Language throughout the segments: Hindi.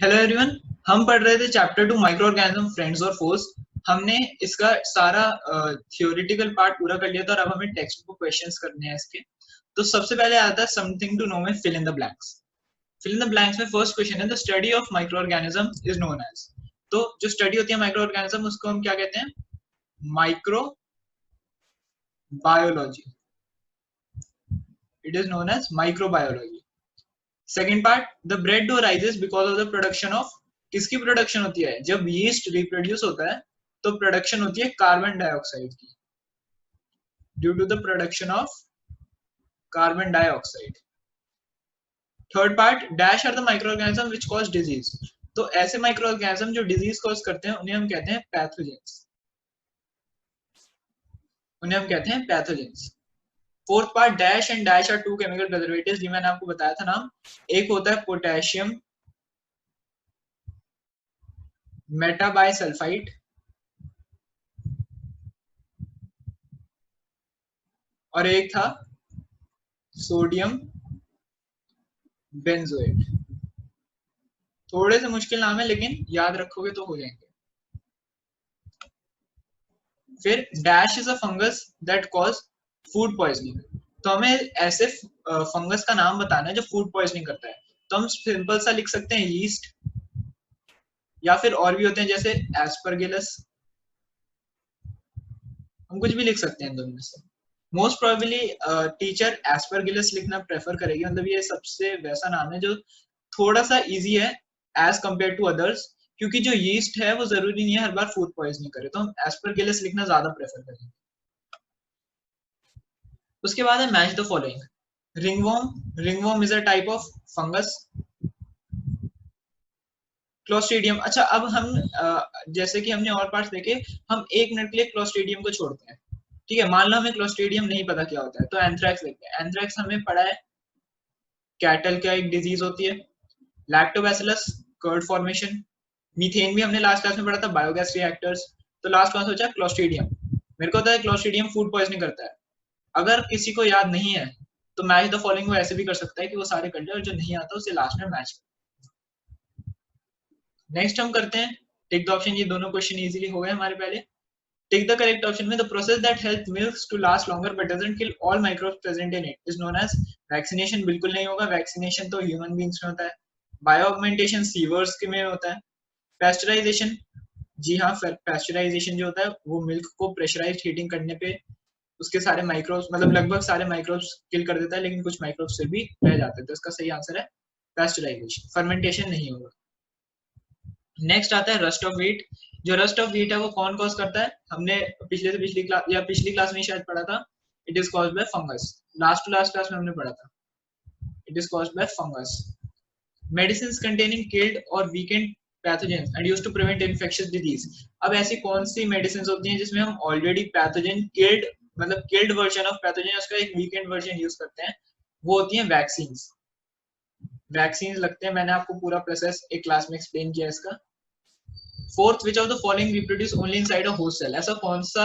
Hello everyone. हम पढ़ रहे थे चैप्टर 2 माइक्रो ऑर्गेनिज्म फ्रेंड्स और फोर्स। हमने इसका सारा थियोरेटिकल पार्ट पूरा कर लिया था और अब हमें टेक्स्ट बुक क्वेश्चंस करने हैं इसके। तो सबसे पहले आता है समथिंग टू नो में fill in the blanks. Fill in the blanks में फर्स्ट क्वेश्चन है the study of micro organism is known as. तो जो स्टडी होती है माइक्रो ऑर्गेनिज्म उसको हम क्या कहते हैं? Micro biology. It is known as micro biology. Second part the bread dough rises because of the production of. किसकी प्रोडक्शन होती है? जब यीस्ट रिप्रोड्यूस होता है तो प्रोडक्शन होती है कार्बन डाइऑक्साइड की, due to the production of carbon dioxide. Third part dash are the micro organism which cause disease. तो ऐसे माइक्रो ऑर्गेनिज्म जो डिजीज कॉज करते हैं उन्हें हम कहते हैं पैथोजेंस। उन्हें हम कहते हैं pathogens. Fourth part dash and dash are two chemical preservatives. ये मैंने आपको बताया था नाम। एक होता है पोटेशियम मेटाबाइसल्फाइड और एक था सोडियम बेंजोएट। थोड़े से मुश्किल नाम है लेकिन याद रखोगे तो हो जाएंगे। फिर dash is a fungus that cause food poisoning. तो हमें ऐसे फंगस का नाम बताना है जो फूड पॉइजनिंग करता है। तो हम सिंपल सा लिख सकते हैं यीस्ट, या फिर और भी होते हैं जैसे एस्परगिलस। हम कुछ भी लिख सकते हैं दोनों में से। मोस्ट प्रोबेबली टीचर एस्परगिलस लिखना प्रेफर करेगी, मतलब ये सबसे वैसा नाम है जो थोड़ा सा इजी है एज कम्पेयर टू अदर्स, क्योंकि जो यीस्ट है वो जरूरी नहीं है हर बार फूड पॉइजनिंग करे, तो हम एस्परगिलस लिखना ज्यादा प्रेफर करेंगे। उसके बाद है match the following. Ringworm. Ringworm is a type of fungus. Clostridium. अच्छा, अब हम जैसे कि हमने और पार्ट्स देखे, हम 1 मिनट के लिए क्लोस्ट्रीडियम को छोड़ते हैं। ठीक है, मान लो हमें क्लोस्ट्रीडियम नहीं पता क्या होता है तो एंथ्रैक्स देखते हैं। एंथ्रैक्स हमें पढ़ा है कैटल का एक डिजीज होती है। Lactobacillus curd formation. मीथेन भी हमने लास्ट क्लास में पढ़ा था, बायोगैस रिएक्टर्स। तो लास्ट कौन सोचा? क्लोस्ट्रीडियम। मेरे को पता है क्लोस्ट्रीडियम फूड पॉइजनिंग करता है। अगर किसी को याद नहीं है तो मैच द फॉलोइंग वो ऐसे भी कर सकता है कि वो सारे कर ले और जो नहीं आता उसे लास्ट में मैच। नेक्स्ट हम करते हैं टिक द ऑप्शन। ये दोनों क्वेश्चन इजीली हो गए हमारे पहले। टिक द करेक्ट ऑप्शन में the process that help milks to last longer but doesn't kill all microbes present in it is known as vaccination. बिल्कुल नहीं होगा, वैक्सीनेशन तो ह्यूमन बींग्स में होता है। बायो ऑगमेंटेशन सीवर्स के में होता है। पेस्चराइजेशन, जी हाँ, पेस्चराइजेशन जो होता है वो मिल्क को प्रेशराइज्ड हीटिंग करने पे उसके सारे माइक्रोब्स, मतलब लगभग सारे माइक्रोब्स किल कर देता है, लेकिन कुछ माइक्रोब्स फिर भी रह जाते हैं। तो इसका सही आंसर है पेस्चराइजेशन। फर्मेंटेशन नहीं होगा। नेक्स्ट आता है रस्ट ऑफ व्हीट। जो रस्ट ऑफ व्हीट है वो कौन कॉज करता है? हमने पिछले से पिछली क्लास या पिछली क्लास में शायद पढ़ा था। It is caused by fungus. Last to last class में हमने पढ़ा था it is caused by fungus. Medicine containing killed और weakened pathogens and used to prevent infectious disease. अब ऐसी कौन सी मेडिसिन होती हैं जिसमें हम ऑलरेडी पैथोजन किल्ड, मतलब किल्ड वर्जन ऑफ पैथोजन, उसका एक वीकेंड वर्जन यूज करते हैं? वो होती हैं वैक्सीन। वैक्सीन लगते हैं, मैंने आपको पूरा प्रोसेस एक क्लास में एक्सप्लेन किया इसका। Fourth, which of the following reproduce only inside a host cell. ऐसा कौन सा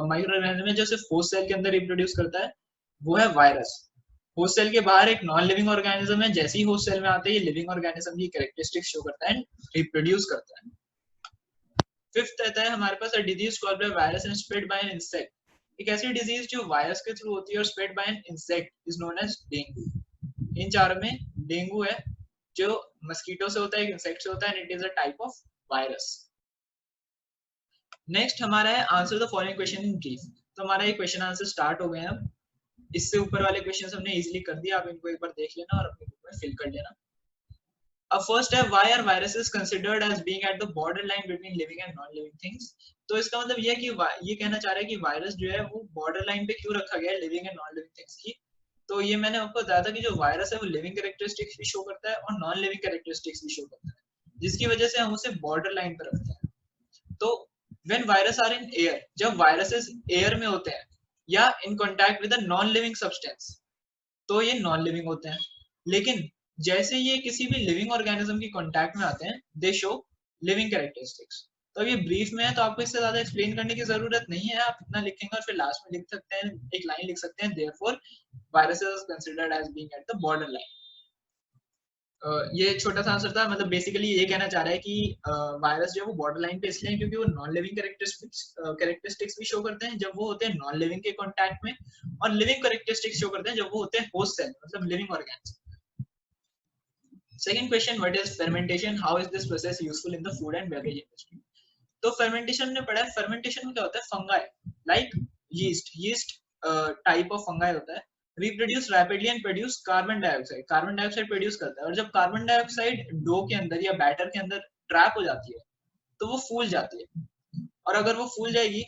माइक्रो ऑर्गेनिज्म है जो सिर्फ होस्ट सेल के अंदर रिप्रोड्यूस करता है? वो है वायरस। होस्ट सेल के बाहर एक नॉन लिविंग ऑर्गेनिज्म है, जैसे ही होस्ट सेल में आते हैं ये लिविंग ऑर्गेनिज्म की कैरेक्टरिस्टिक्स शो करता है एंड रिप्रोड्यूस करता है। फिफ्थ रहता है हमारे पास disease called by virus and spread by an insect. एक ऐसी डिजीज जो वायरस के थ्रू होती है और spread by an insect is known as dengue. इन चारों में डेंगू है जो मस्कीटो से होता है, एक इंसेक्ट से होता है, and it is a type of virus. Next हमारा है answer the following question in brief. तो हमारा ये क्वेश्चन आंसर स्टार्ट हो गए हैं। अब इससे ऊपर वाले क्वेश्चन हमने इजीली कर दिया, आप इनको एक बार देख लेना और अपनी बुक में फिल कर लेना। अब फर्स्ट है why are viruses considered as being at the border line between living and non living things। तो इसका मतलब ये है कि ये कहना चाह रहा है कि वायरस जो है वो बॉर्डर लाइन पे क्यों रखा गया है living and non living things की। तो ये मैंने आपको बताया था कि जो वायरस है वो लिविंग कैरेक्टरिस्टिक्स भी शो करता है और नॉन लिविंग कैरेक्टरिस्टिक्स भी शो करता है, जिसकी वजह से हम उसे बॉर्डर लाइन पर रखते हैं। तो when virus are in air, जब वायरसेस एयर में होते हैं या in contact with a non living substance, तो ये नॉन लिविंग होते हैं। लेकिन जैसे ये किसी भी लिविंग ऑर्गेनिज्म की कांटेक्ट में आते हैं दे शो लिविंग कैरेक्टरिस्टिक्स। तो अब ये ब्रीफ में है तो आपको इससे ज्यादा एक्सप्लेन करने की जरूरत नहीं है, आप इतना लिखेंगे और फिर लास्ट में लिख सकते हैं, एक लाइन लिख सकते हैं, therefore viruses are considered as being at the border line. ये छोटा सा आंसर था, मतलब बेसिकली ये कहना चाह रहा है कि वायरस जो है वो बॉर्डर लाइन पे इसलिए क्योंकि वो नॉन लिविंग कैरेक्टरिस्टिक्स भी शो करते हैं जब वो होते हैं नॉन लिविंग के कांटेक्ट में, और लिविंग कैरेक्टरिस्टिक्स शो करते हैं जब वो होते हैं होस्ट सेल मतलब living organs. Second question, what is fermentation, how is this process useful in the food and beverage industry. तो फर्मेंटेशन ने पढ़ा है, फर्मेंटेशन में क्या होता है, fungi like yeast type of fungi होता है, reproduce rapidly and produce carbon dioxide, carbon dioxide produce करता है, और जब कार्बन डाइऑक्साइड डो के अंदर या बैटर के अंदर ट्रैप हो जाती है तो वो फूल जाती है, और अगर वो फूल जाएगी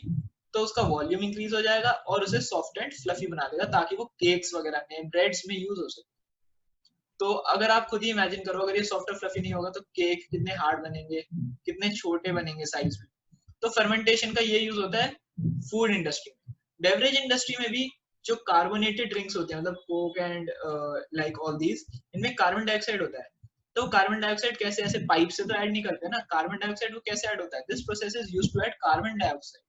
तो उसका वॉल्यूम इंक्रीज हो जाएगा और उसे सॉफ्ट एंड फ्लफी बना देगा ताकि वो केक्स वगैरह में ब्रेड्स में यूज हो सके। तो अगर आप खुद ही इमेजिन करो अगर ये सॉफ्ट और फ्लफी नहीं होगा तो केक कितने हार्ड बनेंगे, कितने छोटे बनेंगे साइज में। तो फर्मेंटेशन का ये यूज होता है फूड इंडस्ट्री में। बेवरेज इंडस्ट्री में भी जो कार्बोनेटेड ड्रिंक्स होते हैं मतलब Coke and like all these, इनमें कार्बन डाइऑक्साइड होता है। तो कार्बन डाइऑक्साइड कैसे, ऐसे पाइप से तो ऐड नहीं करते ना, कार्बन डाइऑक्साइड वो कैसे ऐड होता है, this process is used to add carbon dioxide.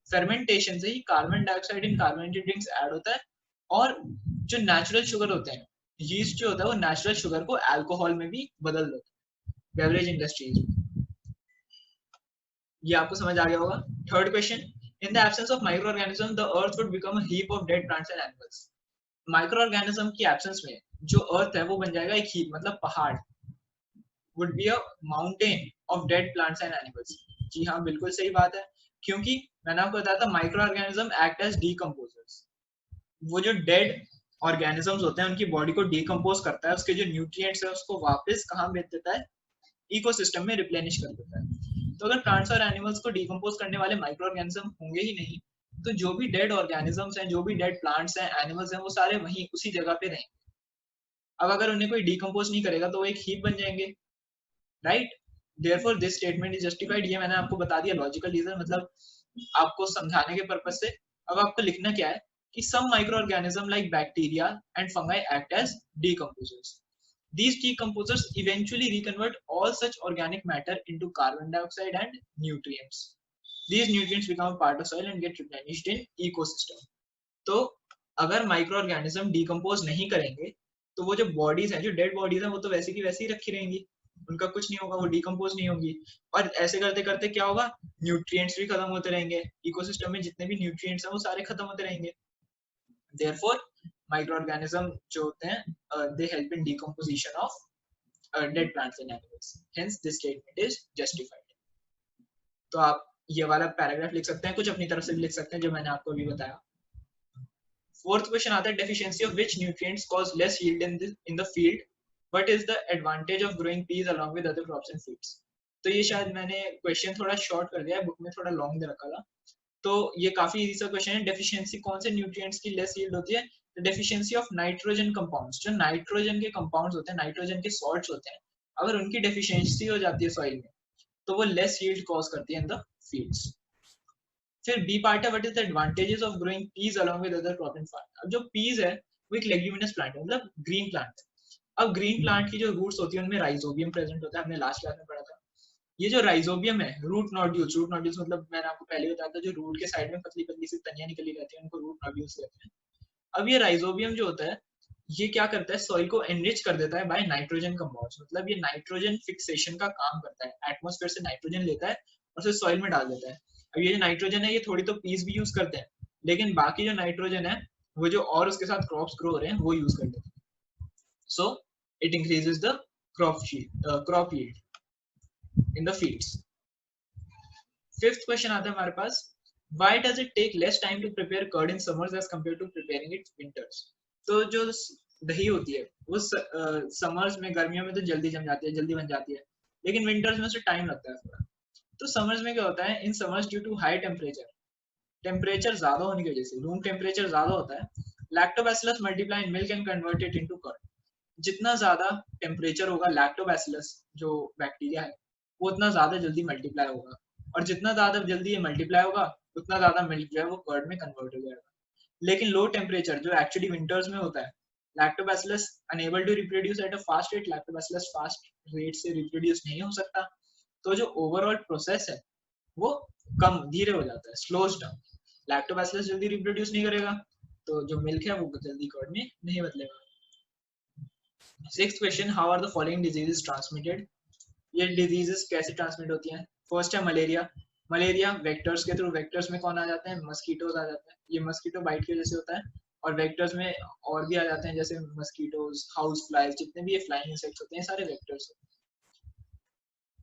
Fermentation से ही carbon dioxide in carbonated drinks add होता है, और जो नेचुरल शुगर होते हैं, यीस्ट जो होता है वो नेचुरल शुगर को अल्कोहल में भी बदल देता है बेवरेज इंडस्ट्रीज में। ये आपको समझ आ गया होगा। Third question, in the absence of micro organism the earth would become a heap of dead plants and animals. Micro organism की एब्सेंस में जो अर्थ है वो बन जाएगा एक हीप मतलब पहाड़, would be a mountain of dead plants and animals. जी हाँ बिल्कुल सही बात है, क्योंकि मैंने आपको बताया था micro organism act as decomposers. वो जो डेड ऑर्गेनिजम्स होते हैं उनकी बॉडी को डीकम्पोज करता है, उसके जो न्यूट्रिएंट्स है उसको वापस कहाँ भेज देता है, इकोसिस्टम में रिप्लेनिश कर देता है। तो अगर प्लांट्स और एनिमल्स को डीकम्पोज करने वाले माइक्रो ऑर्गेनिज्म होंगे ही नहीं तो जो भी डेड ऑर्गेनिजम्स हैं, जो भी डेड प्लांट्स हैं, एनिमल्स हैं, वो सारे वहीं उसी जगह पे रहेंगे। अब अगर उन्हें कोई डीकम्पोज नहीं करेगा तो वो एक हीप बन जाएंगे, right. Therefore this statement is justified. ये मैंने आपको बता दिया लॉजिकल रीजन, मतलब आपको समझाने के पर्पज से। अब आपको लिखना क्या है कि some microorganism like bacteria and fungi act as decomposers. These decomposers eventually reconvert all such organic matter into carbon dioxide and nutrients. These nutrients become a part of soil and get replenished in ecosystem. तो अगर माइक्रो ऑर्गेनिज्म डिकम्पोज नहीं करेंगे तो वो जो बॉडीज हैं, जो डेड बॉडीज हैं, वो तो वैसे की वैसे ही रखी रहेंगी, उनका कुछ नहीं होगा, वो डिकम्पोज नहीं होंगी। और ऐसे करते करते क्या होगा, न्यूट्रिएंट्स भी खत्म होते रहेंगे, इकोसिस्टम में जितने भी न्यूट्रिएंट्स हैं वो सारे खत्म होते रहेंगे। Therefore, microorganism जो होते हैं, they help in decomposition of dead plants and animals. Hence, this statement is justified. तो आप ये वाला पैराग्राफ लिख सकते हैं, कुछ अपनी तरफ से भी लिख सकते हैं जो मैंने आपको अभी बताया। फोर्थ क्वेश्चन आता है, deficiency of which nutrients cause less yield in the field? What is the advantage of growing peas along with other crops and fruits? तो ये शायद मैंने क्वेश्चन थोड़ा शॉर्ट कर दिया है, बुक में थोड़ा लॉन्ग दे रखा था। तो ये काफी इजी सा क्वेश्चन है। डेफिशिएंसी कौन से न्यूट्रिएंट्स की लेस यील्ड होती है? Deficiency of nitrogen compounds. जो नाइट्रोजन के कंपाउंड्स होते हैं, नाइट्रोजन के सॉल्ट्स होते हैं, अगर उनकी डेफिशिएंसी हो जाती है सॉइल में तो वो लेस यील्ड कॉज करती है इन द फील्ड्स। फिर बी पार्ट है, what is the advantages of growing peas along with other crop and farm. अब जो पीज है वो एक लेग्यूमिनस प्लांट है, मतलब ग्रीन प्लांट। अब ग्रीन प्लांट की जो रूट्स होती है उनमें राइजोबियम प्रेजेंट होता है, हमने लास्ट क्लास में पढ़ा था। ये जो राइजोबियम है, रूट नोड्यूल्स, रूट नोड्यूल्स मतलब मैंने आपको पहले बताया था जो रूट के साइड में पतली पतली सी तनियां निकली रहती है उनको रूट नोड्यूल्स कहते हैं। अब ये राइजोबियम जो होता है ये क्या करता है, सॉइल को एनरिच कर देता है बाय नाइट्रोजन कंपाउंड्स। मतलब ये नाइट्रोजन फिक्सेशन का काम करता है, एटमॉस्फेयर से नाइट्रोजन लेता है और उसे सॉइल में डाल देता है। अब ये जो नाइट्रोजन है ये थोड़ी तो पीस भी यूज करते हैं, लेकिन बाकी जो नाइट्रोजन है वो जो और उसके साथ क्रॉप्स ग्रो हो रहे हैं वो यूज करते हैं। So it increases the crop yield in the fields. Fifth question आता है हमारे पास, why does it take less time to prepare curd in summers as compared to preparing it winters? तो जो दही होती है वो समर्स में, गर्मियों में तो जल्दी जम जाती है, जल्दी बन जाती है, लेकिन विंटर्स में उसे टाइम लगता है थोड़ा। तो समर्स में क्या होता है, in summers due to high temperature, temperature ज्यादा होने की वजह से, रूम टेम्परेचर ज्यादा होता है, lactobacillus multiply in milk and convert it into curd. जितना ज्यादा टेम्परेचर होगा, लैक्टोबैसिलस जो बैक्टीरिया है वो उतना ज्यादा जल्दी मल्टीप्लाई होगा, और जितना ज्यादा जल्दी ये मल्टीप्लाई होगा उतना ज्यादा मिल्क जो है वो कर्ड में कन्वर्ट हो जाएगा। लेकिन लो टेम्परेचर जो एक्चुअली विंटर्स में होता है, lactobacillus unable to reproduce at a fast rate, lactobacillus fast rate से रिप्रोड्यूस नहीं हो सकता, तो जो ओवरऑल प्रोसेस है वो कम धीरे हो जाता है, स्लोज डाउन। लैक्टोबैसिलस जल्दी रिप्रोड्यूस नहीं करेगा तो जो मिल्क है वो जल्दी कर्ड में नहीं बदलेगा। Sixth question, how are the following diseases transmitted? ये डिजीजेस कैसे ट्रांसमिट होती हैं? फर्स्ट है मलेरिया। मलेरिया वेक्टर्स के थ्रू, वेक्टर्स में कौन आ जाते हैं? मस्कीटोज आ जाते हैं, ये मस्कीटो बाइट की वजह से होता है। और वेक्टर्स में और भी आ जाते हैं, जैसे मस्कीटोज, हाउस फ्लाइज, जितने भी ये फ्लाइंग इंसेक्ट्स होते हैं सारे वेक्टर्स होते हैं।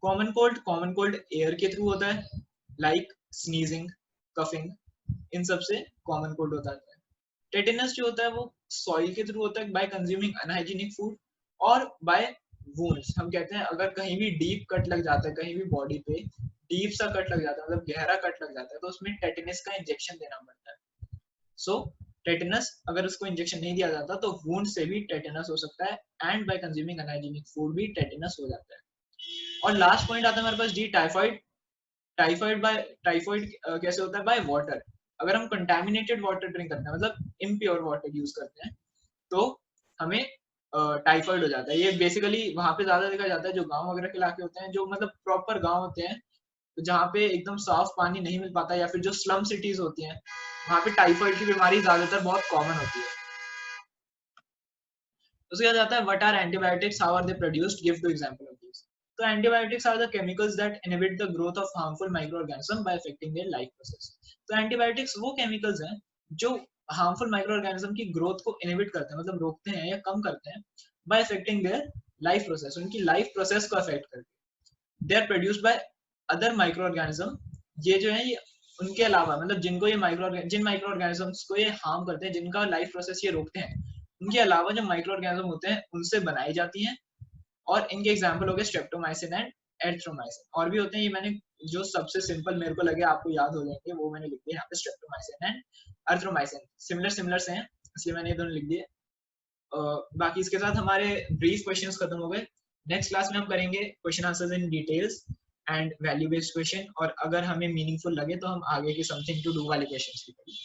कॉमन कोल्ड एयर के थ्रू होता है, लाइक स्नीजिंग, कफिंग, इन सब से कॉमन कोल्ड होता है। टेटेनस जो होता है वो सॉइल के थ्रू होता है, बाय कंज्यूमिंग अनहाइजीनिक फूड और बाय वुंड्स। हम कहते हैं अगर कहीं भी डीप कट लग जाता है, कहीं भी बॉडी पे डीप सा कट लग जाता है, मतलब गहरा कट लग जाता है, तो उसमें टेटेनस का इंजेक्शन देना पड़ता है। सो टेटेनस अगर उसको इंजेक्शन नहीं दिया जाता तो वुंड से भी टेटेनस हो सकता है, and bye consuming unhygienic food भी टेटेनस हो जाता है। और लास्ट पॉइंट आता है हमारे पास डी, टाइफाइड। टाइफाइड कैसे होता है? By water. अगर हम कंटेमिनेटेड वाटर ड्रिंक करते हैं, मतलब इम्प्योर वाटर यूज करते हैं, तो हमें टाइफाइड हो जाता है। ये बेसिकली वहां पे ज्यादा देखा जाता है जो गांव वगैरह के इलाके होते हैं, जो मतलब प्रॉपर गांव होते हैं, तो जहाँ पे एकदम साफ पानी नहीं मिल पाता, या फिर जो स्लम सिटीज होती हैं, वहां पे टाइफाइड की बीमारी ज्यादातर बहुत कॉमन होती है। उसके बाद आता है what are antibiotics, how are they produced, give two example of this. तो antibiotics are the chemicals that inhibit the growth of harmful microorganism by affecting their life process. तो एंटीबायोटिक्स वो केमिकल्स हैं जो हार्मफुल माइक्रोऑर्गेनिज्म की ग्रोथ को इनहिबिट करते हैं, मतलब रोकते हैं या कम करते हैं, by affecting their life process, उनकी लाइफ प्रोसेस को अफेक्ट करके। They are produced by other microorganism. ये जो है ये उनके अलावा, मतलब जिनको ये जिन माइक्रो ऑर्गेनिजम्स को ये हार्म करते हैं, जिनका लाइफ प्रोसेस ये रोकते हैं, उनके अलावा जो माइक्रो ऑर्गेनिज्म होते हैं उनसे बनाई जाती हैं। और इनके एग्जांपल हो गए स्ट्रेप्टोमाइसिन एंड एरिथ्रोमाइसिन। और भी होते हैं, ये मैंने जो सबसे सिंपल मेरे को लगे आपको याद हो जाएंगे वो मैंने लिख दिए यहाँ पे, स्ट्रेप्टोमाइसिन एंड एरिथ्रोमाइसिन। सिमिलर से हैं इसलिए मैंने ये दोनों लिख दिए। बाकी इसके साथ हमारे ब्रीफ क्वेश्चंस खत्म हो गए। नेक्स्ट क्लास में हम करेंगे question answers in details and value based question, और अगर हमें मीनिंगफुल लगे तो हम आगे के समथिंग टू डू वाले क्वेश्चंस भी करेंगे।